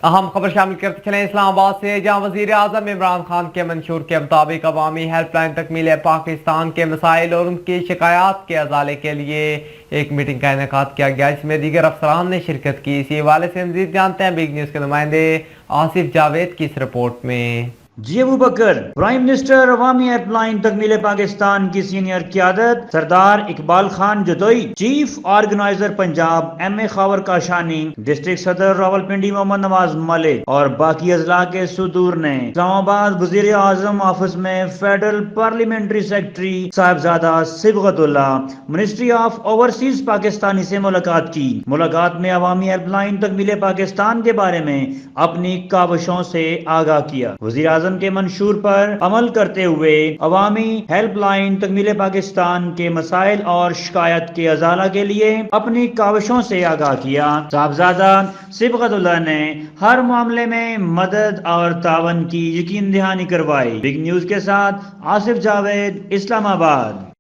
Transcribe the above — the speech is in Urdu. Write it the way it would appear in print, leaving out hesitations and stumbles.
اہم خبر شامل کرتے چلیں اسلام آباد سے، جہاں وزیر اعظم عمران خان کے منشور کے مطابق عوامی ہیلپ لائن تکمیل پاکستان کے مسائل اور ان کی شکایات کے ازالے کے لیے ایک میٹنگ کا انعقاد کیا گیا، جس میں دیگر افسران نے شرکت کی۔ اسی حوالے سے مزید جانتے ہیں بگ نیوز کے نمائندے آصف جاوید کی اس رپورٹ میں۔ جی ابو بکر، پرائم منسٹر عوامی ہیلپ لائن تکمیل پاکستان کی سینئر قیادت سردار اقبال خان جدوئی، chief organizer Punjab M A Khawar Kashani, district صدر راولپنڈی محمد نواز ملک اور باقی اضلاع کے صدور نے اسلام آباد وزیر اعظم آفس میں federal parliamentary secretary Sahibzada Sibghat Allah, ministry of overseas Pakistani سے ملاقات کی۔ ملاقات میں عوامی ہیلپ لائن تکمیل پاکستان کے بارے میں اپنی کاوشوں سے آگاہ کیا۔ وزیر اعظم کے منشور پر عمل کرتے ہوئے عوامی ہیلپ لائن تکمیل پاکستان کے مسائل اور شکایات کے ازالہ کے لیے اپنی کاوشوں سے آگاہ کیا۔ صاحبزادہ صبغت اللہ نے ہر معاملے میں مدد اور تعاون کی یقین دہانی کروائی۔ بگ نیوز کے ساتھ آصف جاوید، اسلام آباد۔